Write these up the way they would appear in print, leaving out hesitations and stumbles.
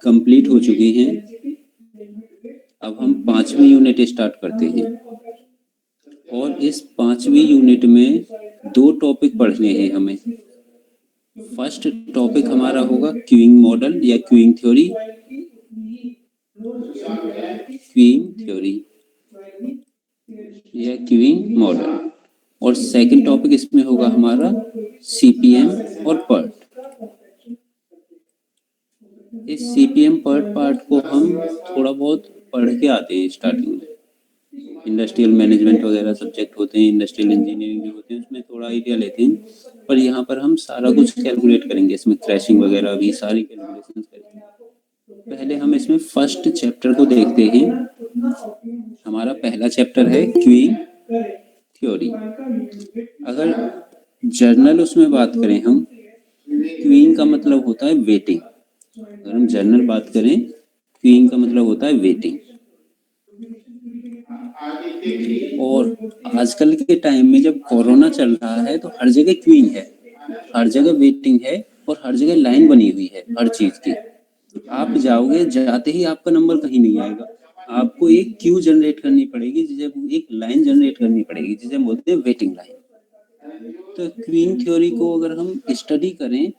Complete हो चुकी हैं। अब हम 5वीं यूनिट स्टार्ट करते हैं और इस 5वीं यूनिट में 2 टॉपिक पढ़ने हैं हमें। फर्स्ट टॉपिक हमारा होगा क्यूइंग मॉडल या क्यूइंग थ्योरी, या क्यूइंग मॉडल, और सेकंड टॉपिक इसमें होगा हमारा सीपीएम और पर्ट। इस सीपीएम पार्ट को हम थोड़ा बहुत पढ़ के आते हैं स्टार्टिंग में। इंडस्ट्रियल मैनेजमेंट वगैरह सब्जेक्ट होते हैं, इंडस्ट्रियल इंजीनियरिंग जो होते हैं, उसमें थोड़ा आइडिया लेते हैं, पर यहाँ पर हम सारा कुछ कैलकुलेट करेंगे। इसमें क्रैशिंग वगैरह भी सारी कैलकुलेशन करेंगे। पहले हम इसमें फर्स्ट चैप्टर को देखते हैं। हमारा पहला चैप्टर है क्यूइंग थ्योरी। अगर जर्नल उसमें बात करें हम, क्यूइंग का मतलब होता है वेटिंग। अगर हम जनरल बात करें, क्यूइंग का मतलब होता है वेटिंग। और आजकल के टाइम में जब कोरोना चल रहा है तो हर जगह क्यूइंग है, हर जगह वेटिंग है, और हर जगह लाइन बनी हुई है हर चीज की। आप जाओगे, जाते ही आपका नंबर कहीं नहीं आएगा, आपको एक क्यू जनरेट करनी पड़ेगी, जिसे एक लाइन जनरेट करनी पड़ेगी, जिसे हम बोलते हैं वेटिंग लाइन। तो क्यूइंग थ्योरी को अगर हम स्टडी करें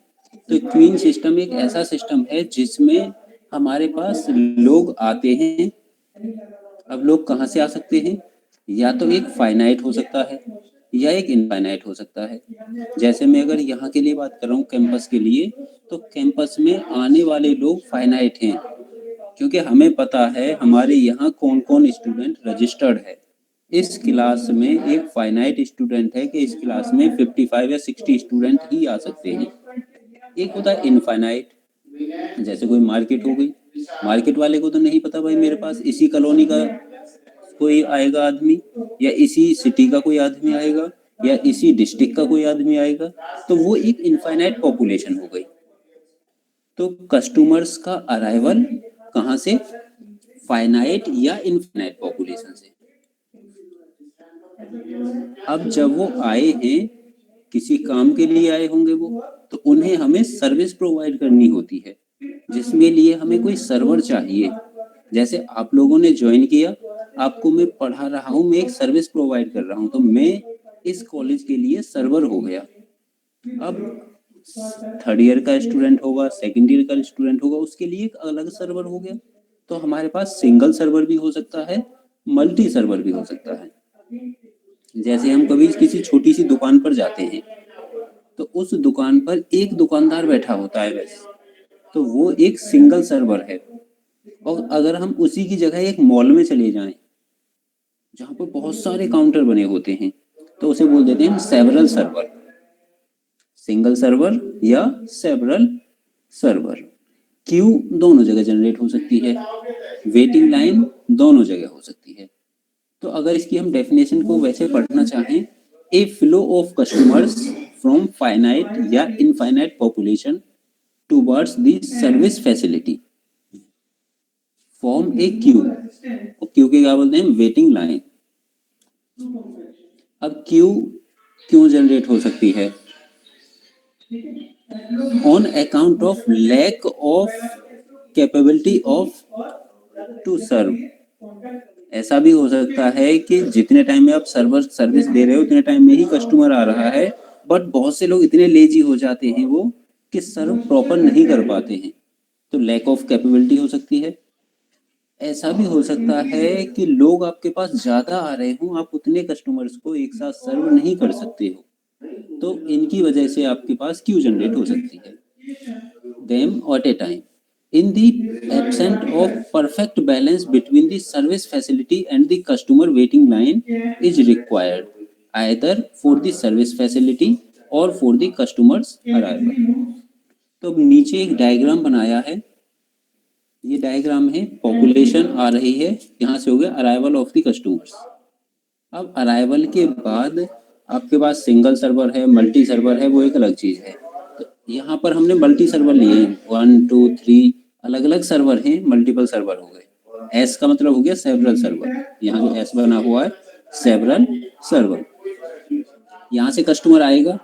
तो क्यूइंग सिस्टम एक ऐसा सिस्टम है जिसमें हमारे पास लोग आते हैं। अब लोग कहाँ से आ सकते हैं? या तो एक फाइनाइट हो सकता है या एक इनफाइनाइट हो सकता है। जैसे मैं अगर यहाँ के लिए बात कर रहा हूँ कैंपस के लिए, तो कैंपस में आने वाले लोग फाइनाइट हैं, क्योंकि हमें पता है हमारे यहाँ कौन कौन स्टूडेंट रजिस्टर्ड है। इस क्लास में एक फाइनाइट स्टूडेंट है कि इस क्लास में 55 या 60 स्टूडेंट ही आ सकते हैं। एक होता है इनफाइनाइट, जैसे कोई मार्केट हो गई, मार्केट वाले को तो नहीं पता भाई मेरे पास इसी कॉलोनी का कोई आएगा आदमी, या इसी सिटी का कोई आदमी आएगा, या इसी डिस्ट्रिक्ट का कोई आदमी आएगा, तो वो एक इनफाइनाइट पॉपुलेशन हो गई। तो कस्टमर्स का अराइवल कहाँ से? फाइनाइट या इनफाइनाइट पॉपुलेशन से। अब जब वो आए हैं, किसी काम के लिए आए होंगे वो, तो उन्हें हमें सर्विस प्रोवाइड करनी होती है, जिसमें लिए हमें कोई सर्वर चाहिए। जैसे आप लोगों ने ज्वाइन किया, आपको मैं पढ़ा रहा हूँ, मैं एक सर्विस प्रोवाइड कर रहा हूँ, तो मैं इस कॉलेज के लिए सर्वर हो गया। अब 3rd ईयर का स्टूडेंट होगा, 2nd ईयर का स्टूडेंट होगा, उसके लिए एक अलग सर्वर हो गया। तो हमारे पास सिंगल सर्वर भी हो सकता है, मल्टी सर्वर भी हो सकता है। जैसे हम कभी किसी छोटी सी दुकान पर जाते हैं, तो उस दुकान पर एक दुकानदार बैठा होता है बस, तो वो एक सिंगल सर्वर है। और अगर हम उसी की जगह एक मॉल में चले जाएं, जहां पर बहुत सारे काउंटर बने होते हैं, तो उसे बोल देते हैं सेवरल सर्वर। सिंगल सर्वर या सेवरल सर्वर। क्यू दोनों जगह जनरेट हो सकती है, वेटिंग लाइन दोनों जगह हो सकती है। तो अगर इसकी हम डेफिनेशन को वैसे पढ़ना चाहें, a flow of customers from finite या infinite population towards the service facility form a queue. और क्यू के क्या बोलते हैं? Waiting line. अब क्यू क्यों जनरेट हो सकती है? On account of lack of capability of to serve. ऐसा भी हो सकता है कि जितने टाइम में आप सर्विस दे रहे हो उतने टाइम में ही कस्टमर आ रहा है, बट बहुत से लोग इतने लेजी हो जाते हैं वो कि सर्व प्रॉपर नहीं कर पाते हैं, तो लैक ऑफ कैपेबिलिटी हो सकती है। ऐसा भी हो सकता है कि लोग आपके पास ज्यादा आ रहे हों, आप उतने कस्टमर्स को एक साथ सर्व नहीं कर सकते हो, तो इनकी वजह से आपके पास क्यू जनरेट हो सकती है। Them at A time in the absence of perfect balance between the service facility and the customer waiting line is required either for the service facility or for the customer's arrival। तो नीचे एक diagram बनाया है, ये diagram है, population आ रही है, यहाँ से हो गया अराइवल ऑफ द कस्टमर्स। अब अराइवल के बाद आपके पास सिंगल सर्वर है, मल्टी सर्वर है, वो एक अलग चीज है। तो यहाँ पर हमने मल्टी सर्वर लिए, 1 2 3 अलग अलग सर्वर हैं, मल्टीपल सर्वर हो गए। एस का मतलब हो गया सेवरल सर्वर, यहाँ जो एस बना हुआ है सेवरल सर्वर। यहाँ से कस्टमर आएगा,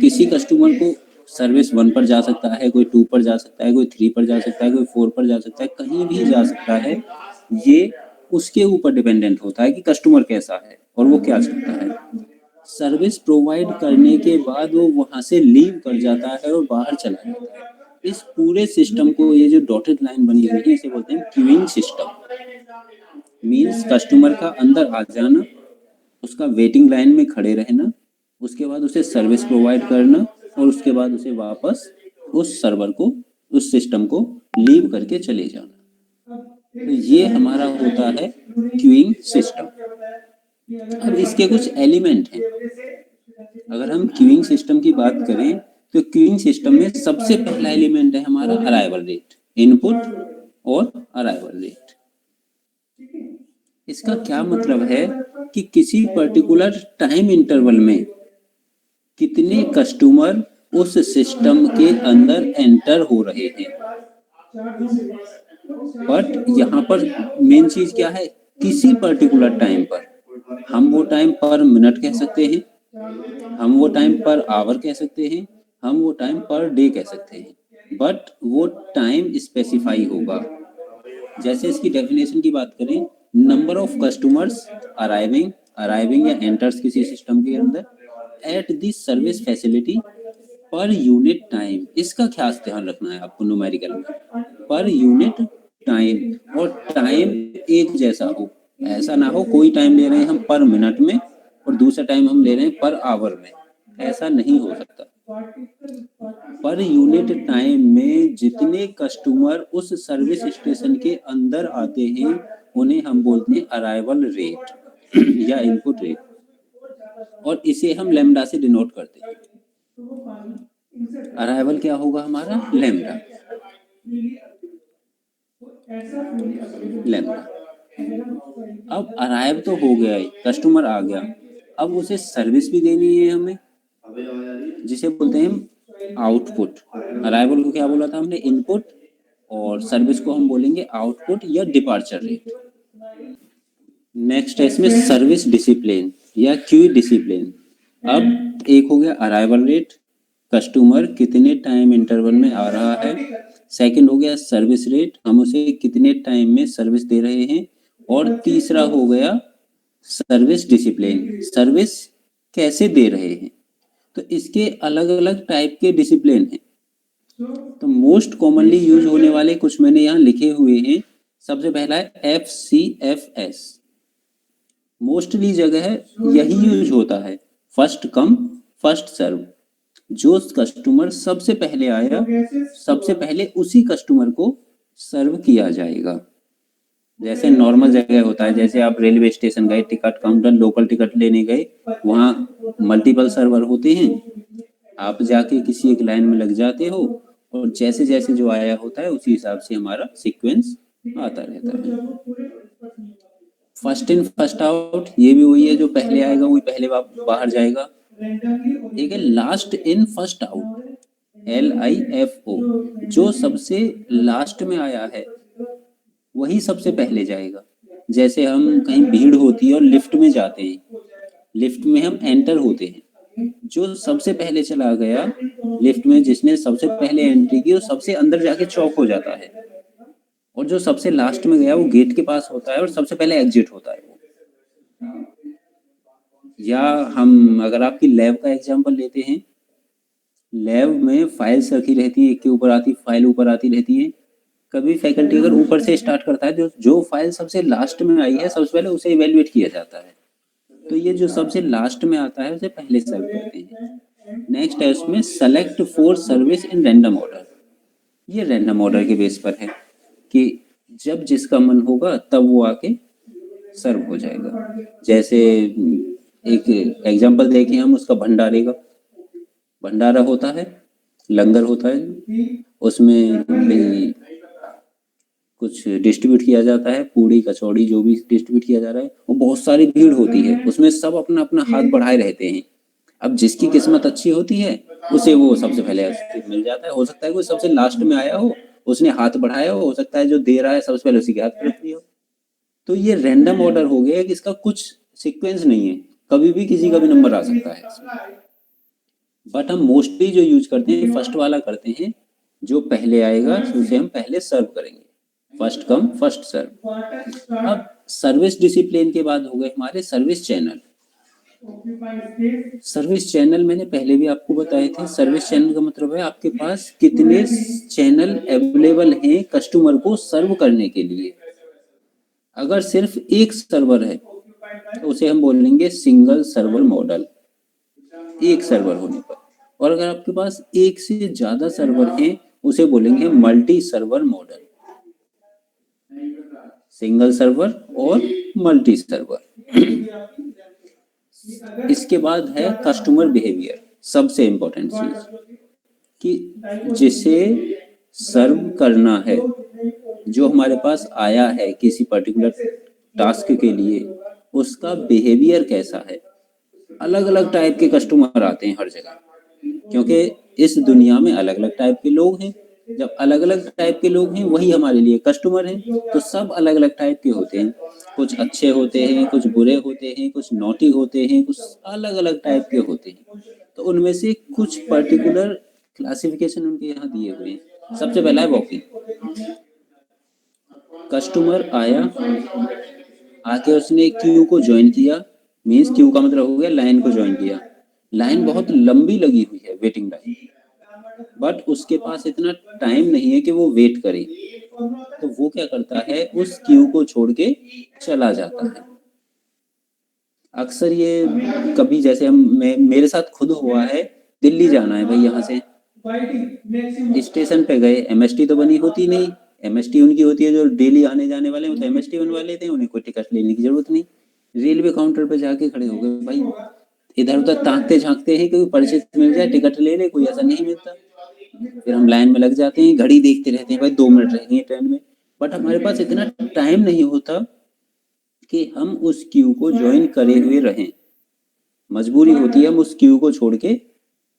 किसी कस्टमर को सर्विस 1 पर जा सकता है, कोई 2 पर जा सकता है, कोई 3 पर जा सकता है, कोई 4 पर जा सकता है, कहीं भी जा सकता है। ये उसके ऊपर डिपेंडेंट होता है कि कस्टमर कैसा है और वो क्या चाहता है। सर्विस प्रोवाइड करने के बाद वो वहां से लीव कर जाता है और बाहर चला जाता है। इस पूरे सिस्टम को, ये जो डॉटेड लाइन बनी हुई है, इसे बोलते हैं क्यूइंग सिस्टम। मींस कस्टमर का अंदर आ जाना, उसका वेटिंग लाइन में खड़े रहना, उसके बाद उसे सर्विस प्रोवाइड करना और उसके बाद उसे वापस उस सर्वर को, उस सिस्टम को लीव करके चले जाना। तो ये हमारा होता है क्यूइंग सिस्टम। अब इसके कुछ एलिमेंट हैं। अगर हम क्यूइंग सिस्टम की बात करें तो क्यूइंग सिस्टम में सबसे पहला एलिमेंट है हमारा अराइवल रेट, इनपुट और अराइवल रेट। इसका क्या मतलब है कि किसी पर्टिकुलर टाइम इंटरवल में कितने कस्टमर उस सिस्टम के अंदर एंटर हो रहे हैं। बट यहाँ पर मेन चीज क्या है, किसी पर्टिकुलर टाइम पर। हम वो टाइम पर मिनट कह सकते हैं, हम वो टाइम पर आवर कह सकते हैं, हम वो टाइम पर डे कह सकते हैं, बट वो टाइम स्पेसिफाई होगा। जैसे इसकी डेफिनेशन की बात करें, नंबर ऑफ कस्टमर्स अराइविंग या एंटर्स किसी सिस्टम के अंदर at the service facility per unit time. इसका खास ध्यान रखना है आपको न्यूमेरिकल में, पर यूनिट टाइम, और टाइम एक जैसा हो। ऐसा ना हो कोई टाइम ले रहे हैं हम पर मिनट में और दूसरा टाइम हम ले रहे हैं पर आवर में, ऐसा नहीं हो सकता। पर यूनिट टाइम में जितने कस्टमर उस सर्विस स्टेशन के अंदर आते हैं उन्हें हम बोलते हैं अराइवल रेट या इनपुट रेट, और इसे हम लैम्डा से डिनोट करते हैं। अराइवल क्या होगा हमारा, लैम्डा। लैम्डा। अब अराइव तो हो गया है, कस्टमर आ गया, अब उसे सर्विस भी देनी है हमें, जिसे बोलते हैं आउटपुट। अराइवल को क्या बोला था हमने, इनपुट, और सर्विस को हम बोलेंगे आउटपुट या डिपार्चर रेट। नेक्स्ट है इसमें सर्विस डिसिप्लिन या क्यू डिसिप्लिन। अब एक हो गया अराइवल रेट, कस्टमर कितने टाइम इंटरवल में आ रहा है। सेकंड हो गया सर्विस रेट, हम उसे कितने टाइम में सर्विस दे रहे हैं। और तीसरा हो गया सर्विस डिसिप्लिन, सर्विस कैसे दे रहे हैं। तो इसके अलग अलग टाइप के डिसिप्लिन हैं। तो मोस्ट कॉमनली यूज होने वाले कुछ मैंने यहाँ लिखे हुए हैं। सबसे पहला है FCFS। मोस्टली जगह यही यूज होता है, फर्स्ट कम फर्स्ट सर्व। जो कस्टमर सबसे पहले आया, सबसे पहले उसी कस्टमर को सर्व किया जाएगा। जैसे नॉर्मल जगह होता है, जैसे आप रेलवे स्टेशन गए, टिकट काउंटर, लोकल टिकट लेने गए, वहाँ मल्टीपल सर्वर होते हैं। आप जाके किसी एक लाइन में लग जाते हो और जैसे जैसे जो आया होता है उसी हिसाब से हमारा सीक्वेंस आता रहता है। फर्स्ट इन फर्स्ट आउट, ये भी वही है, जो पहले आएगा वही पहले बाहर जाएगा। एक है last in first out, LIFO। जो सबसे लास्ट में आया है वही सबसे पहले जाएगा। जैसे हम कहीं भीड़ होती है और लिफ्ट में जाते हैं, लिफ्ट में हम एंटर होते हैं, जो सबसे पहले चला गया लिफ्ट में, जिसने सबसे पहले एंट्री की, वो सबसे अंदर जाके चौक हो जाता है, और जो सबसे लास्ट में गया वो गेट के पास होता है और सबसे पहले एग्जिट होता है वो। या हम अगर आपकी लैब का एग्जांपल लेते हैं, लैब में फाइल्स रखी रहती है, एक के ऊपर आती फाइल ऊपर आती रहती है। कभी फैकल्टी अगर ऊपर से स्टार्ट करता है, जो फाइल सबसे लास्ट में आई है सबसे पहले उसे इवेल्युएट किया जाता है। तो ये जो सबसे लास्ट में आता है उसे पहले सर्व करते हैं। नेक्स्ट है उसमें select for service in random order. ये रैंडम ऑर्डर के बेस पर है कि जब जिसका मन होगा तब वो आके सर्व हो जाएगा। जैसे एक एग्जांपल देखें हम उसका, भंडारे का। भंडारा होता है, लंगर होता है, उसमें कुछ डिस्ट्रीब्यूट किया जाता है, पूड़ी कचौड़ी जो भी डिस्ट्रीब्यूट किया जा रहा है, वो बहुत सारी भीड़ होती है, उसमें सब अपना अपना हाथ बढ़ाए रहते हैं। अब जिसकी किस्मत अच्छी होती है उसे वो सबसे पहले मिल जाता है। हो सकता है कोई सबसे लास्ट में आया हो, उसने हाथ बढ़ाया हो सकता है जो दे रहा है सबसे पहले उसी के हाथ रख दिया हो। तो ये रैंडम ऑर्डर हो गया कि इसका कुछ सीक्वेंस नहीं है, कभी भी किसी का भी नंबर आ सकता है। बट हम मोस्टली जो यूज करते हैं फर्स्ट वाला करते हैं, जो पहले आएगा उसे हम पहले सर्व करेंगे, फर्स्ट कम फर्स्ट सर्व। अब सर्विस डिसिप्लिन के बाद हो गए हमारे सर्विस चैनल। सर्विस चैनल मैंने पहले भी आपको बताए थे। सर्विस चैनल का मतलब है आपके पास कितने चैनल अवेलेबल हैं कस्टमर को सर्व करने के लिए। अगर सिर्फ एक सर्वर है तो उसे हम बोलेंगे सिंगल सर्वर मॉडल, एक सर्वर होने पर। और अगर आपके पास एक से ज्यादा सर्वर हैं उसे बोलेंगे multi server model, single server और मल्टी सर्वर। इसके बाद है कस्टमर बिहेवियर, सबसे इंपॉर्टेंट चीज कि जिसे सर्व करना है, जो हमारे पास आया है किसी पर्टिकुलर टास्क के लिए, उसका बिहेवियर कैसा है। अलग अलग टाइप के कस्टमर आते हैं हर जगह, क्योंकि इस दुनिया में अलग अलग टाइप के लोग हैं। जब अलग अलग टाइप के लोग हैं वही हमारे लिए कस्टमर हैं। तो सब अलग अलग टाइप के होते हैं, कुछ अच्छे होते हैं, कुछ बुरे होते हैं, कुछ नॉटी होते हैं, कुछ अलग अलग टाइप के होते हैं। तो उनमें से कुछ पर्टिकुलर क्लासिफिकेशन उनके यहाँ दिए हुए हैं। सबसे पहला है वॉकिंग। कस्टमर आया, आके उसने क्यू को ज्वाइन किया, मीन्स क्यू का मतलब हो गया लाइन को ज्वाइन किया। लाइन बहुत लंबी लगी हुई है, वेटिंग लाइन, बट उसके पास इतना टाइम नहीं है कि वो वेट करे। तो वो क्या करता है, उस क्यू को छोड़ के चला जाता है। अक्सर ये कभी जैसे मेरे साथ खुद हुआ है, दिल्ली जाना है भाई, यहाँ से स्टेशन पे गए, एमएसटी तो बनी होती नहीं। एमएसटी उनकी होती है जो डेली आने जाने वाले हैं, तो एमएसटी बनवा लेते हैं, उन्हें कोई टिकट लेने की जरूरत नहीं। रेलवे काउंटर पे जाके खड़े हो गए भाई, इधर उधर ताकते झांकते हैं क्योंकि परिचित मिल जाए टिकट ले ले, कोई ऐसा नहीं मिलता। फिर हम लाइन में लग जाते हैं, घड़ी देखते रहते हैं भाई 2 मिनट रह गए ट्रेन में। बट हमारे पास इतना टाइम नहीं होता कि हम उस क्यू को ज्वाइन करे हुए रहें। मजबूरी होती है हम उस क्यू को छोड़ के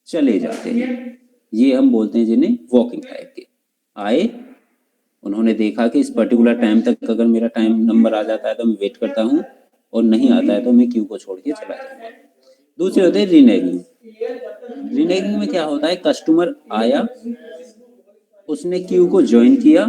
चले जाते हैं। ये हम बोलते हैं जिन्हें वॉकिंग टाइप के। आए, उन्होंने देखा कि इस पर्टिकुलर टाइम तक अगर मेरा टाइम नंबर आ जाता है तो मैं वेट करता हूँ, और नहीं आता है तो मैं क्यू को छोड़ के चला जाऊंगा। दूसरे होते हैं रिनेगिंग। रिनेगिंग में क्या होता है, कस्टमर आया, उसने क्यू को ज्वाइन किया,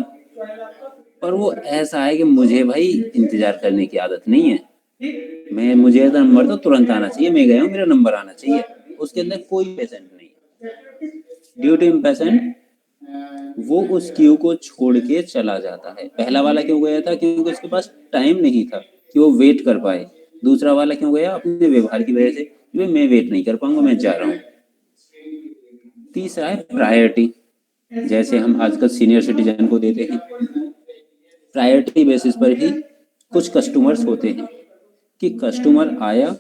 पर वो ऐसा है कि मुझे भाई इंतजार करने की आदत नहीं है, मुझे नंबर तो तुरंत आना चाहिए, मैं गया हूँ मेरा नंबर आना चाहिए। उसके अंदर कोई पेशेंट नहीं है, ड्यू टू इम्पेशेंट वो उस क्यू को छोड़ के चला जाता है। पहला वाला क्यों गया था, क्योंकि उसके पास टाइम नहीं था कि वो वेट कर पाए। दूसरा वाला क्यों गया, अपने व्यवहार की वजह से कि मैं वेट नहीं कर पाऊंगा, मैं जा रहा हूँ। तीसरा है प्रायोरिटी, जैसे हम आजकल सीनियर सिटीजन को देते हैं। प्रायोरिटी बेसिस पर ही कुछ कस्टमर्स होते हैं कि कस्टमर आया,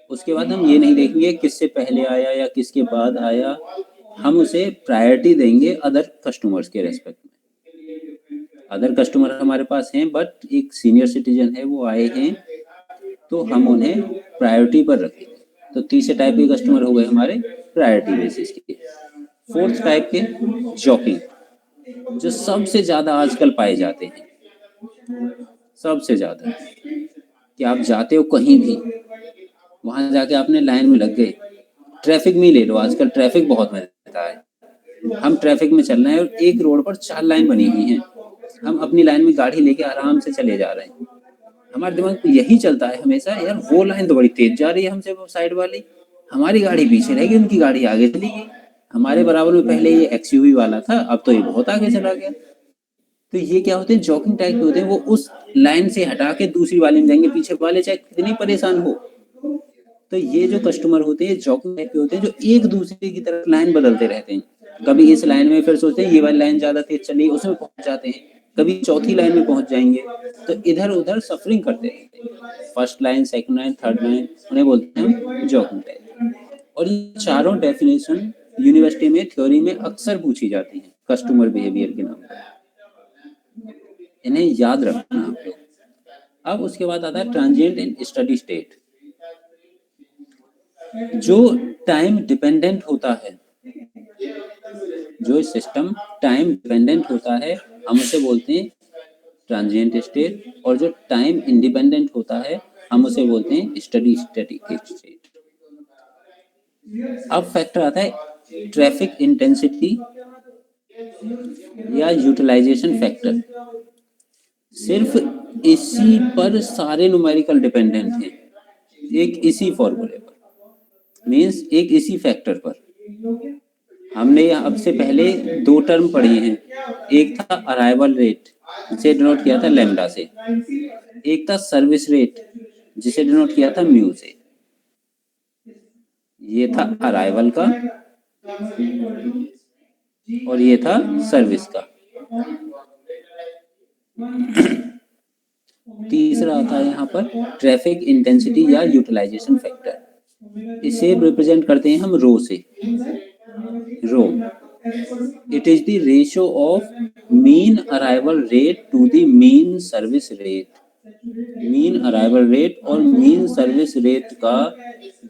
उसके बाद हम ये नहीं देखेंगे किससे पहले आया या किसके बाद आया, हम उसे प्रायोरिटी देंगे अदर कस्टमर्स के रेस्पेक्ट में। अदर कस्टमर हमारे पास हैं बट एक सीनियर सिटीजन है, वो आए हैं, तो हम उन्हें प्रायोरिटी पर रखेंगे। तो तीसरे टाइप के कस्टमर हो गए हमारे प्रायोरिटी बेसिस के। फोर्थ टाइप के जॉकिंग, जो सबसे ज्यादा आजकल पाए जाते हैं, सबसे ज्यादा। कि आप जाते हो कहीं भी, वहां जाके आपने लाइन में लग गए, ट्रैफिक में ही ले लो, आजकल ट्रैफिक बहुत मिलता है। हम ट्रैफिक में चल रहे हैं और एक रोड पर 4 लाइन बनी हुई हैं, हम अपनी लाइन में गाड़ी लेके आराम से चले जा रहे हैं। हमारे दिमाग में यही चलता है हमेशा, यार वो लाइन तो बड़ी तेज जा रही है हमसे, वो साइड वाली, हमारी गाड़ी पीछे रहेगी, उनकी गाड़ी आगे चली गई। हमारे बराबर में पहले ये एक्सयूवी वाला था, अब तो ये बहुत आगे चला गया। तो ये क्या होते हैं, जॉकिंग टाइप के होते हैं। वो उस लाइन से हटा के दूसरी वाले में जाएंगे, पीछे वाले चाहे कितनी परेशान हो। तो ये जो कस्टमर होते हैं जॉकिंग टाइप के होते हैं, जो एक दूसरे की तरफ लाइन बदलते रहते हैं। कभी इस लाइन में फिर सोचते हैं ये वाली लाइन ज्यादा तेज चली, उसमें पहुंच जाते हैं, कभी चौथी लाइन में पहुंच जाएंगे। तो इधर उधर सफरिंग करते रहते हैं। First line, second line, third line, उन्हें बोलते हैं जॉकिंग टाइप। और ये चारों डेफिनेशन यूनिवर्सिटी में थ्योरी में अक्सर पूछी जाती है कस्टमर बिहेवियर के नाम पर, इन्हें याद रखना आप लोग। अब उसके बाद आता है ट्रांजिएंट एंड स्टडी स्टेट। जो टाइम डिपेंडेंट होता है, जो सिस्टम टाइम डिपेंडेंट होता है, हम उसे बोलते हैं ट्रांजिएंट स्टेट। और जो टाइम इंडिपेंडेंट होता है हम उसे बोलते हैं स्टडी स्टैटिक स्टेट। अब फैक्टर आता है ट्रैफिक इंटेंसिटी या यूटिलाइजेशन फैक्टर। सिर्फ इसी पर सारे न्यूमेरिकल डिपेंडेंट हैं, एक इसी फॉर्मूले पर, मीन्स एक इसी फैक्टर पर। हमने अब से पहले दो टर्म पढ़ी हैं, एक था अराइवल रेट जिसे डिनोट किया था लैम्डा से, एक था सर्विस रेट जिसे डिनोट किया था म्यू से। ये था अराइवल का और ये था सर्विस का। तीसरा आता है यहाँ पर ट्रैफिक इंटेंसिटी या यूटिलाइजेशन फैक्टर। इसे रिप्रेजेंट करते हैं हम रो से। Rho, it is the ratio of mean arrival rate to the mean service rate. Mean arrival rate और मीन सर्विस रेट का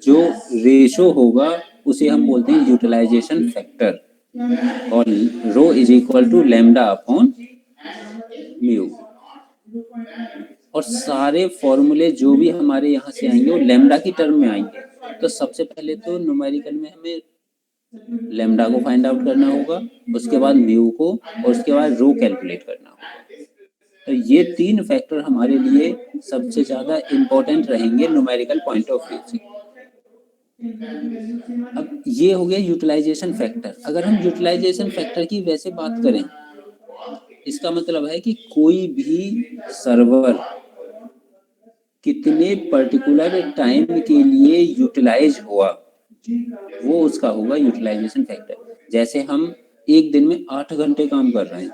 जो रेशो होगा उसे हम बोलते हैं यूटिलाइजेशन फैक्टर, और rho is equal to lambda upon mu. और सारे फॉर्मूले जो भी हमारे यहाँ से आएंगे वो लैम्डा की टर्म में आएंगे। तो सबसे पहले तो न्यूमेरिकल में हमें लैम्डा को फाइंड आउट करना होगा, उसके बाद म्यू को, और उसके बाद रो कैलकुलेट करना होगा। तो ये तीन फैक्टर हमारे लिए सबसे ज्यादा इम्पोर्टेंट रहेंगे न्यूमेरिकल पॉइंट ऑफ व्यू से। अब ये हो गया यूटिलाइजेशन फैक्टर। अगर हम यूटिलाइजेशन फैक्टर की वैसे बात करें, इसका मतलब है कि कोई भी सर्वर कितने पर्टिकुलर टाइम के लिए यूटिलाइज हुआ, वो उसका होगा यूटिलाइजेशन फैक्टर। जैसे हम एक दिन में 8 घंटे काम कर रहे हैं,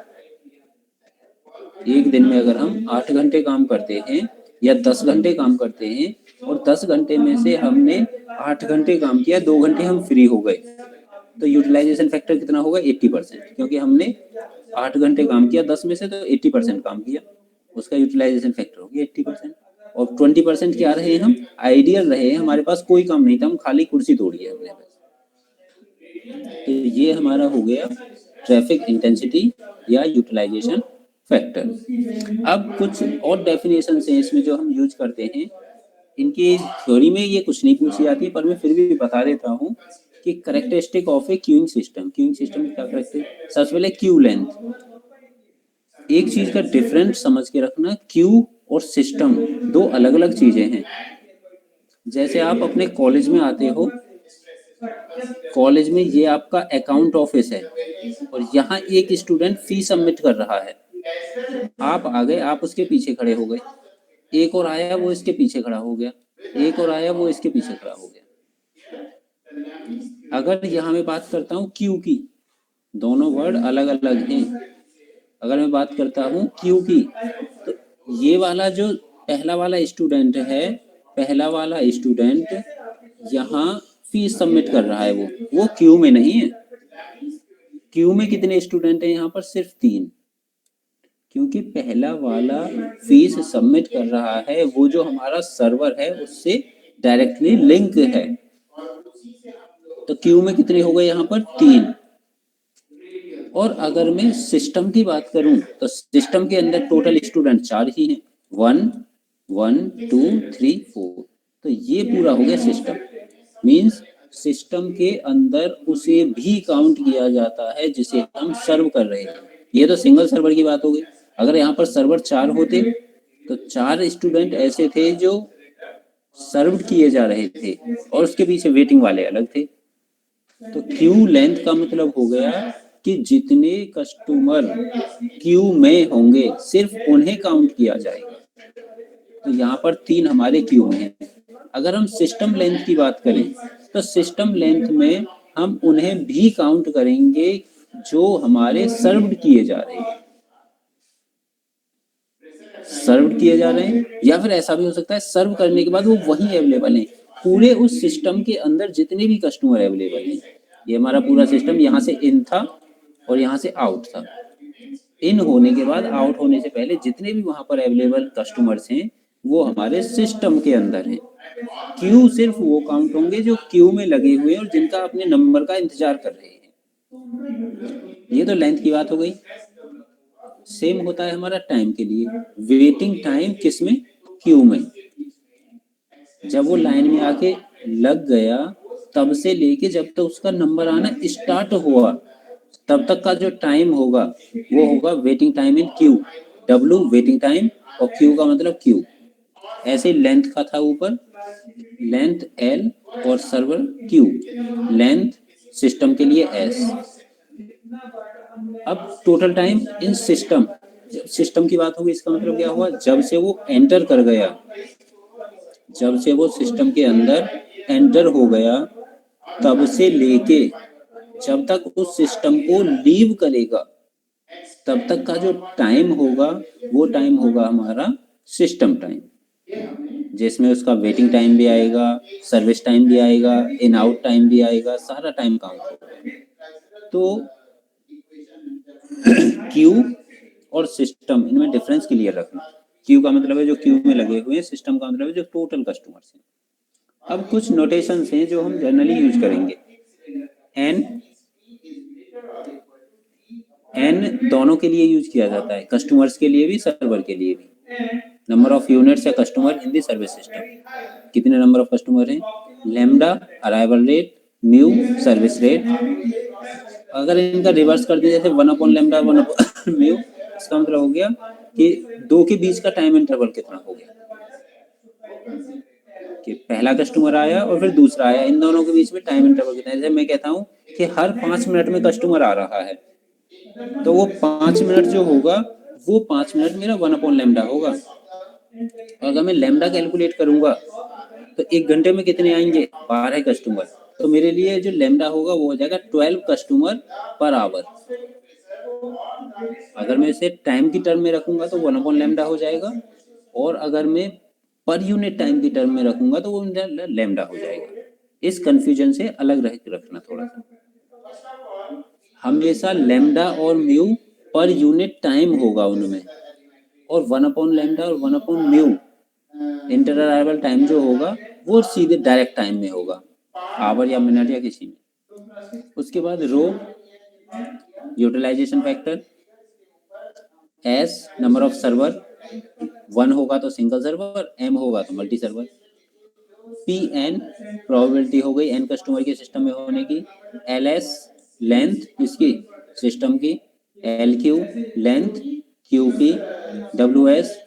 एक दिन में अगर हम 8 घंटे काम करते हैं या 10 घंटे काम करते हैं, और 10 घंटे में से हमने 8 घंटे काम किया, 2 घंटे हम फ्री हो गए, तो यूटिलाइजेशन फैक्टर कितना होगा? 80%, क्योंकि हमने 8 घंटे काम किया 10 में से, तो 80% काम किया, उसका यूटिलाइजेशन फैक्टर हो गया 80%। और 20% क्या रहे हम? आइडियल रहे, हमारे पास कोई काम नहीं था, हम खाली कुर्सी तोड़ी है हमने बस। तो ये हमारा हो गया ट्रैफिक इंटेंसिटी या यूटिलाइजेशन फैक्टर। अब कुछ और डेफिनेशन हैं इसमें जो हम यूज करते हैं। इनकी थ्योरी में ये कुछ नहीं पूछी जाती, पर मैं फिर भी बता देता हूँ कि characteristic of A queuing system. Queuing system क्या करेक्टरिस्टिक? सबसे पहले क्यू लेंथ। एक चीज का डिफरेंस समझ के रखना, क्यू और सिस्टम दो अलग अलग चीजें हैं। जैसे आप अपने कॉलेज में आते हो, कॉलेज में ये आपका अकाउंट ऑफिस है, और यहाँ एक स्टूडेंट फी सबमिट कर रहा है, आप आ गए, आप उसके पीछे खड़े हो गए, एक और आया वो इसके पीछे खड़ा हो गया, एक और आया वो इसके पीछे खड़ा हो गया। अगर यहाँ मैं बात करता हूँ क्यू की, दोनों वर्ड अलग अलग हैं। अगर मैं बात करता हूँ क्यू की, तो ये वाला जो पहला वाला स्टूडेंट है, पहला वाला स्टूडेंट यहाँ फीस सबमिट कर रहा है, वो क्यू में नहीं है। क्यू में कितने स्टूडेंट हैं यहाँ पर? सिर्फ 3, क्योंकि पहला वाला फीस सबमिट कर रहा है, वो जो हमारा सर्वर है उससे डायरेक्टली लिंक है। तो क्यू में कितने हो गए यहाँ पर? 3। और अगर मैं सिस्टम की बात करूं, तो सिस्टम के अंदर टोटल स्टूडेंट 4 ही हैं, 1 1 2 3 4। तो ये पूरा हो गया सिस्टम। मींस सिस्टम के अंदर उसे भी काउंट किया जाता है जिसे हम सर्व कर रहे हैं। ये तो सिंगल सर्वर की बात हो गई। अगर यहाँ पर सर्वर 4 होते तो 4 स्टूडेंट ऐसे थे जो सर्व किए जा रहे थे, और उसके पीछे वेटिंग वाले अलग थे। तो क्यू लेंथ का मतलब हो गया कि जितने कस्टमर क्यू में होंगे सिर्फ उन्हें काउंट किया जाएगा। तो यहाँ पर 3 हमारे क्यू में हैं। अगर हम सिस्टम लेंथ की बात करें, तो सिस्टम लेंथ में हम उन्हें भी काउंट करेंगे जो हमारे सर्व किए जा रहे हैं, सर्व किए जा रहे हैं। या फिर ऐसा भी हो सकता है सर्व करने के बाद वो वहीं अवेलेबल हैं, पूरे उस सिस्टम के अंदर जितने भी कस्टमर अवेलेबल हैं। ये हमारा पूरा सिस्टम यहाँ से इन था और यहाँ से आउट था। इन होने के बाद आउट होने से पहले जितने भी वहां पर अवेलेबल कस्टमर्स हैं वो हमारे सिस्टम के अंदर हैं। क्यू सिर्फ वो काउंट होंगे जो क्यू में लगे हुए हैं और जिनका अपने नंबर का इंतजार कर रहे हैं। ये तो लेंथ की बात हो गई। सेम होता है हमारा टाइम के लिए। वेटिंग टाइम किस में? क्यू में। जब वो लाइन में आके लग गया तब से लेके जब तक उसका नंबर आना स्टार्ट हुआ तब तक का जो टाइम होगा वो होगा waiting time in Q. W waiting time और Q का मतलब क्यू। ऐसे लेंथ का था ऊपर, लेंथ L और सर्वर Q, लेंथ सिस्टम के लिए S। अब total time in system, system की बात होगी इसका मतलब क्या हुआ, जब से वो एंटर कर गया, जब से वो सिस्टम के अंदर एंटर हो गया तब से लेके जब तक उस सिस्टम को लीव करेगा तब तक का जो टाइम होगा वो टाइम होगा हमारा सिस्टम टाइम, जिसमें उसका वेटिंग टाइम भी आएगा, सर्विस टाइम भी आएगा, इन आउट टाइम भी आएगा, सारा टाइम काउंट होगा। तो क्यू और सिस्टम इनमें डिफरेंस क्लियर रखना। क्यू का मतलब है जो क्यू में लगे हुए हैं, सिस्टम का मतलब है जो टोटल कस्टमर्स हैं। अब कुछ नोटेशंस हैं जो हम जनरली यूज करेंगे। एन दोनों के लिए यूज किया जाता है, कस्टमर्स के लिए भी सर्वर के लिए भी। नंबर ऑफ यूनिट्स या customer in the service system, कितने नंबर ऑफ कस्टमर हैं। Lambda arrival rate, mu service rate. अगर इनका रिवर्स कर दिया जैसे 1 लैम्डा 1 म्यू, इसका मतलब हो गया कि दो के बीच का टाइम इंटरवल कितना हो गया, कि पहला कस्टमर आया और फिर दूसरा आया, इन दोनों के बीच में टाइम इंटरवल कितना है। जैसे मैं कहता हूँ कि हर 5 मिनट में कस्टमर आ रहा है, तो वो 5 मिनट जो होगा वो 5 मिनट मेरा 1 लैम्डा होगा। अगर मैं लैम्डा कैलकुलेट करूंगा तो 1 घंटे में कितने आएंगे, 12 कस्टमर। तो मेरे लिए जो लैम्डा होगा वो हो जाएगा 12 कस्टमर पर आवर। अगर मैं इसे टाइम की टर्म में रखूंगा तो 1 लैम्डा हो जाएगा, और अगर मैं पर यूनिट टाइम की टर्म में रखूंगा तो वो लैम्डा हो जाएगा। इस कंफ्यूजन से अलग रखना थोड़ा सा। हमेशा लैम्डा और म्यू पर यूनिट टाइम होगा उनमें, और 1 लैम्डा और 1 म्यू इंटर अराइवल टाइम जो होगा वो सीधे डायरेक्ट टाइम में होगा, आवर या मिनट या किसी में। उसके बाद rho utilisation factor, S number of server, 1 होगा तो सिंगल सर्वर, M होगा तो multi server. P N probability हो गई n कस्टमर के सिस्टम में होने की। एल एस लेंथ इसकी सिस्टम की, एल क्यू लेंथ क्यू की, W S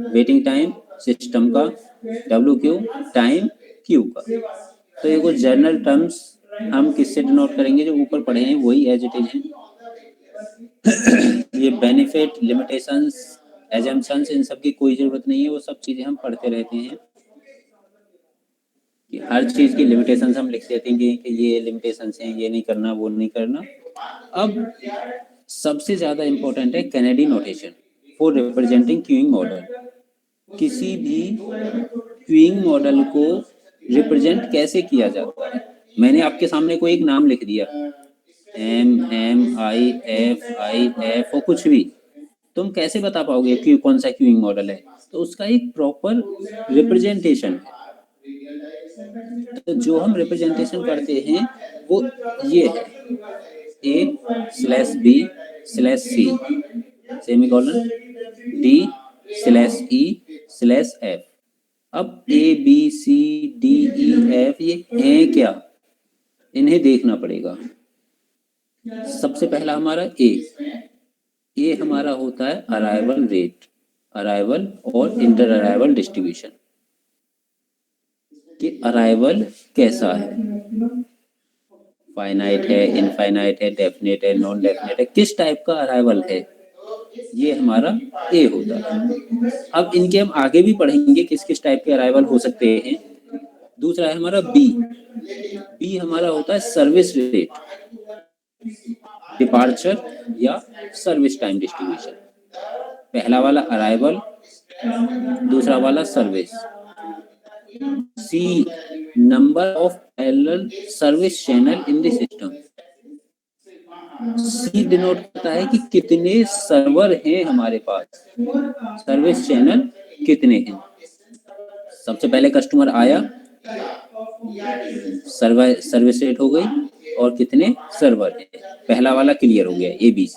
waiting time system का, डब्ल्यू क्यू टाइम क्यू का। तो ये कुछ जनरल टर्म्स हम किससे डिनोट करेंगे, जो ऊपर पढ़े हैं वही एज इट इज हैं। ये बेनिफिट, लिमिटेशंस, एजम्पशंस, इन सब की कोई जरूरत नहीं है, वो सब चीजें हम पढ़ते रहते हैं। कि हर चीज की लिमिटेशंस हम लिख देते हैं कि ये लिमिटेशंस हैं, ये नहीं करना, वो नहीं करना। अब सबसे ज्यादा इंपॉर्टेंट है Kennedy notation for representing queuing model. किसी भी क्यूइंग मॉडल को रिप्रेजेंट कैसे किया जाता है। मैंने आपके सामने कोई एक नाम लिख दिया, MMIFIF और कुछ भी, तुम कैसे बता पाओगे कि कौन सा क्यूइंग मॉडल है। तो उसका एक प्रॉपर रिप्रेजेंटेशन है। तो जो हम रिप्रेजेंटेशन करते हैं वो ये है, A/B/C सेमीकोलन D/E/F। अब ABCDEF ये हैं क्या, इन्हें देखना पड़ेगा। सबसे पहला हमारा ए हमारा होता है अराइवल रेट, अराइवल और इंटर अराइवल डिस्ट्रीब्यूशन, कि अराइवल कैसा है, फाइनाइट है, इनफाइनाइट है, डेफिनेट है, नॉन डेफिनेट है, किस टाइप का अराइवल है, ये हमारा ए होता है। अब इनके हम आगे भी पढ़ेंगे किस किस टाइप के अराइवल हो सकते हैं। दूसरा है हमारा बी हमारा होता है सर्विस रेट, डिपार्चर या सर्विस टाइम डिस्ट्रीब्यूशन। पहला वाला अराइवल, दूसरा वाला service. C number of parallel service channel in the system. C denote करता है कि कितने सर्वर हैं हमारे पास, सर्विस चैनल कितने हैं। सबसे पहले कस्टमर आया, सर्विस रेट हो गई और कितने सर्वर हैं, पहला वाला क्लियर हो गया ABC,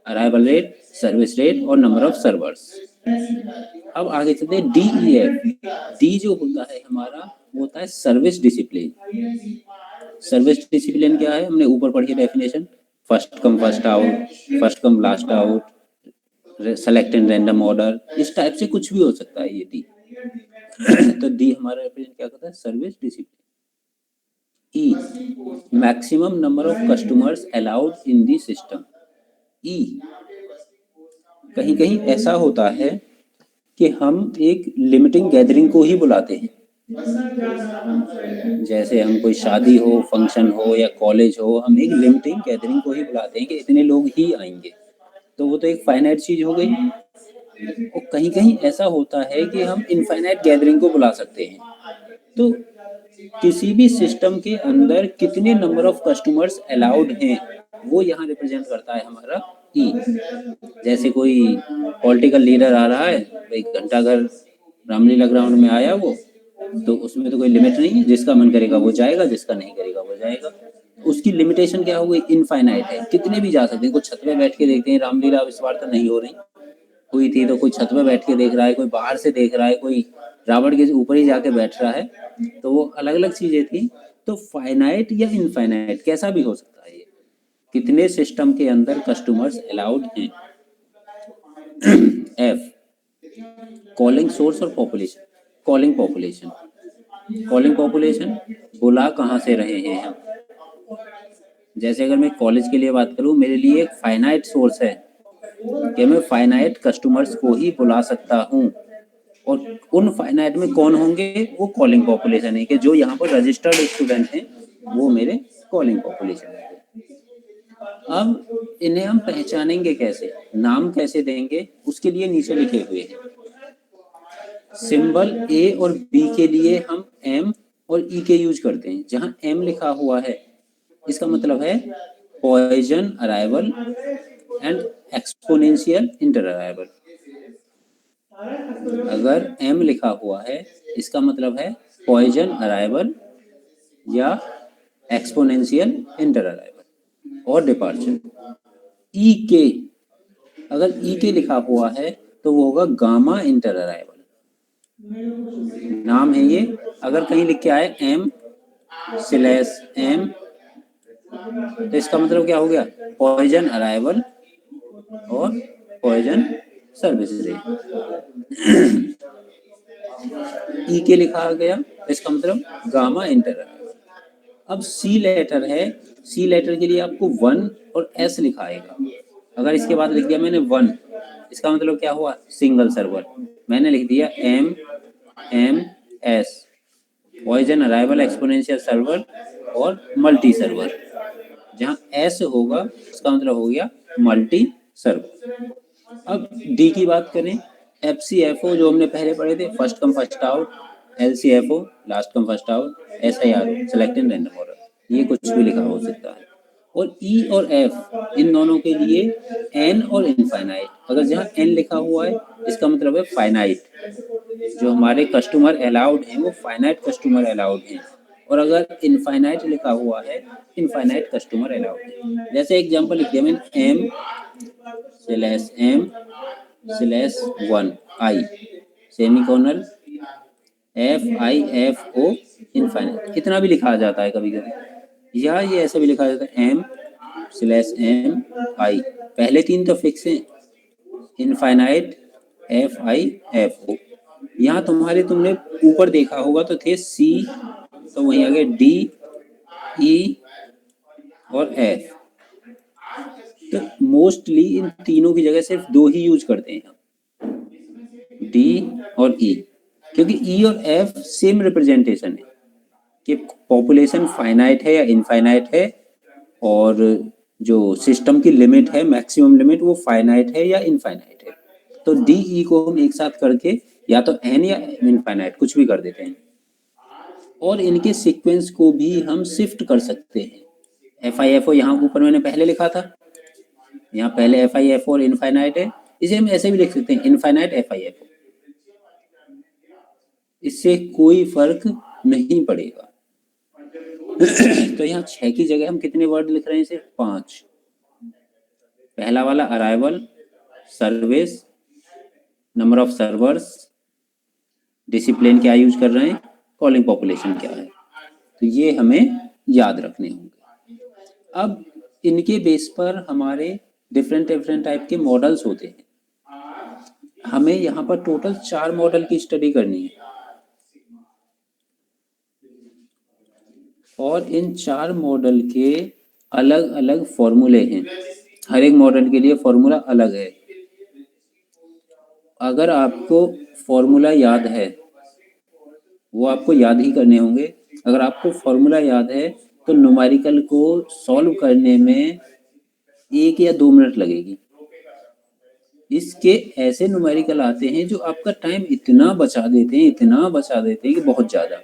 arrival rate, service rate और नंबर ऑफ सर्वर्स। अब आगे चलते हैं DEF। डी जो होता है हमारा वो होता है सर्विस डिसिप्लिन। सर्विस डिसिप्लिन क्या है, हमने ऊपर पढ़ी definition, first come first out, first come last out, select in random order, इस टाइप से कुछ भी हो सकता है ये डी। तो डी हमारा रिप्रेजेंट क्या करता है, service discipline. E, maximum number of customers allowed in the system. E, कहीं कहीं ऐसा होता है कि हम एक लिमिटिंग गैदरिंग को ही बुलाते हैं, जैसे हम कोई शादी हो, फंक्शन हो या कॉलेज हो, हम एक लिमिटिंग गैदरिंग को ही बुलाते हैं कि इतने लोग ही आएंगे, तो वो तो एक फाइनाइट चीज हो गई। और कहीं कहीं ऐसा होता है कि हम इनफाइनाइट गैदरिंग को बुला सकते हैं। तो किसी भी सिस्टम के अंदर कितने नंबर ऑफ कस्टमर्स अलाउड हैं, वो यहाँ रिप्रेजेंट करता है हमारा ई। जैसे कोई पॉलिटिकल लीडर आ रहा है, भाई घंटाघर रामलीला ग्राउंड में आया वो, तो उसमें तो कोई लिमिट नहीं है, जिसका मन करेगा वो जाएगा, जिसका नहीं करेगा वो जाएगा। उसकी लिमिटेशन क्या हो गई, इनफाइनाइट है, कितने भी जा सकते हैं। कुछ छत पे बैठ के देखते हैं रामलीला, इस बार तो नहीं हो रही, हुई थी तो कोई छत पे बैठ के देख रहा है, कोई बाहर से देख रहा है, कोई रावण के ऊपर ही जाके बैठ रहा है, तो वो अलग अलग चीजें थी। तो फाइनाइट या इनफाइनाइट कैसा भी हो सकता है ये, कितने सिस्टम के अंदर कस्टमर्स अलाउड हैं। एफ, कॉलिंग सोर्स और population. Calling population, calling population बुला कहाँ से रहे हैं हम। जैसे अगर मैं कॉलेज के लिए बात करूं, मेरे लिए एक फाइनाइट सोर्स है कि मैं फाइनाइट कस्टमर्स को ही बुला सकता हूं, और उन फाइनाइट में कौन होंगे, वो कॉलिंग पॉपुलेशन है, कि जो यहाँ पर रजिस्टर्ड स्टूडेंट हैं वो मेरे कॉलिंग पॉपुलेशन है। अब इन्हें हम पहचानेंगे कैसे, नाम कैसे देंगे, उसके लिए नीचे लिखे हुए हैं सिंबल ए और बी के लिए हम एम और ई के यूज करते हैं। जहां एम लिखा हुआ है इसका मतलब है Poisson arrival and exponential inter arrival. अगर एम लिखा हुआ है इसका मतलब है पॉइजन अराइवल या एक्सपोनेंशियल इंटर अराइवल और डिपार्चर। ई के, अगर ई के लिखा हुआ है तो वो होगा गामा इंटर अराइवल, नाम है ये। अगर कहीं लिख के आए एम स्लैश एम, तो इसका मतलब क्या हो गया, पॉइजन अराइवल और पॉइजन सर्विस रे। ई के लिखा गया इसका मतलब गामा इंटर अराइवल। अब सी लेटर है, सी लेटर के लिए आपको 1 और एस लिखा आएगा। अगर इसके बाद लिख दिया मैंने 1, इसका मतलब क्या हुआ, सिंगल सर्वर। मैंने लिख दिया M M S, Poisson arrival exponential server और मल्टी सर्वर। जहां एस होगा उसका मतलब हो गया मल्टी सर्वर। अब डी की बात करें, एफ सी एफ ओ जो हमने पहले पढ़े थे, first come first out, L C F O last come first out, S I R O select in random order, ये कुछ भी लिखा हो सकता है। और ई और एफ इन दोनों के लिए एन और इनफाइनाइट। अगर जहाँ एन लिखा हुआ है इसका मतलब है फाइनाइट, जो हमारे कस्टमर अलाउड हैं वो फाइनाइट कस्टमर अलाउड हैं। और अगर इनफाइनाइट लिखा हुआ है, इनफाइनाइट कस्टमर अलाउड है। जैसे एग्जांपल लिख दिया मैंने M slash 1 I semicolon F I F O infinite, इतना भी लिखा जाता है कभी कभी, या ये ऐसा भी लिखा जाता है एम स्लैश एम आई, पहले 3 तो फिक्स हैं, infinite F I F O. यहाँ तुम्हारे तुमने ऊपर देखा होगा तो थे सी, तो वहीं आगे डी ई और एफ। तो मोस्टली इन तीनों की जगह सिर्फ 2 ही यूज करते हैं, डी और ई, क्योंकि ई और एफ सेम रिप्रेजेंटेशन है कि पॉपुलेशन फाइनाइट है या इनफाइनाइट है, और जो सिस्टम की लिमिट है मैक्सिमम लिमिट वो फाइनाइट है या इनफाइनाइट है। तो डी ई को हम एक साथ करके या तो एन या इनफाइनाइट कुछ भी कर देते हैं, और इनके सीक्वेंस को भी हम शिफ्ट कर सकते हैं। एफ आई एफ ओ यहाँ ऊपर मैंने पहले लिखा था, यहाँ पहले एफ आई एफ और इनफाइनाइट है, इसे हम ऐसे भी लिख सकते हैं इनफाइनाइट एफ आई एफ, इससे कोई फर्क नहीं पड़ेगा। तो यहाँ 6 की जगह हम कितने वर्ड लिख रहे हैं, सिर्फ 5। पहला वाला arrival, service, number of servers, discipline क्या यूज कर रहे हैं, कॉलिंग पॉपुलेशन क्या है, तो ये हमें याद रखने होंगे। अब इनके बेस पर हमारे डिफरेंट डिफरेंट टाइप के मॉडल्स होते हैं। हमें यहाँ पर टोटल 4 मॉडल की स्टडी करनी है और इन 4 मॉडल के अलग अलग फॉर्मूले हैं। हर एक मॉडल के लिए फॉर्मूला अलग है। अगर आपको फॉर्मूला याद है, वो आपको याद ही करने होंगे। अगर आपको फॉर्मूला याद है तो न्यूमेरिकल को सॉल्व करने में 1 या 2 मिनट लगेगी। इसके ऐसे न्यूमेरिकल आते हैं जो आपका टाइम इतना बचा देते हैं, इतना बचा देते हैं कि बहुत ज़्यादा।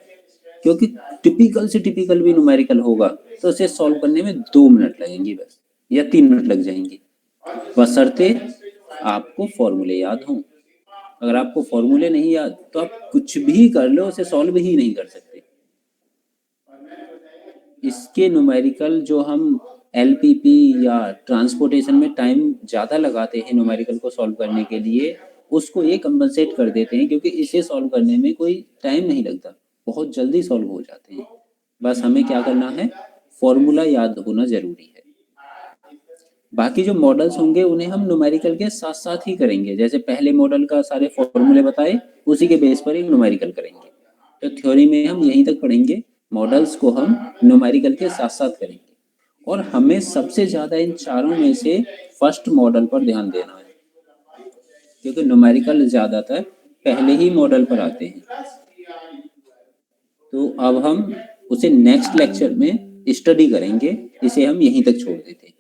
क्योंकि टिपिकल से टिपिकल भी न्यूमेरिकल होगा तो उसे सॉल्व करने में 2 मिनट लगेंगे बस, या 3 मिनट लग जाएंगे, बशर्ते आपको फॉर्मूले याद हों। अगर आपको फॉर्मूले नहीं याद तो आप कुछ भी कर लो, उसे सॉल्व ही नहीं कर सकते। इसके न्यूमेरिकल जो हम एलपीपी या ट्रांसपोर्टेशन में टाइम ज़्यादा लगाते हैं न्यूमेरिकल को सॉल्व करने के लिए, उसको ये कंपनसेट कर देते हैं, क्योंकि इसे सॉल्व करने में कोई टाइम नहीं लगता, बहुत जल्दी सॉल्व हो जाते हैं। बस हमें क्या करना है, फॉर्मूला याद होना ज़रूरी है। बाकी जो मॉडल्स होंगे उन्हें हम न्यूमेरिकल के साथ साथ ही करेंगे। जैसे पहले मॉडल का सारे फॉर्मूले बताए, उसी के बेस पर ही न्यूमेरिकल करेंगे। तो थ्योरी में हम यहीं तक पढ़ेंगे, मॉडल्स को हम न्यूमेरिकल के साथ साथ करेंगे। और हमें सबसे ज़्यादा इन चारों में से फर्स्ट मॉडल पर ध्यान देना है, क्योंकि न्यूमेरिकल ज़्यादातर पहले ही मॉडल पर आते हैं। तो अब हम उसे नेक्स्ट लेक्चर में स्टडी करेंगे, इसे हम यहीं तक छोड़ देते हैं।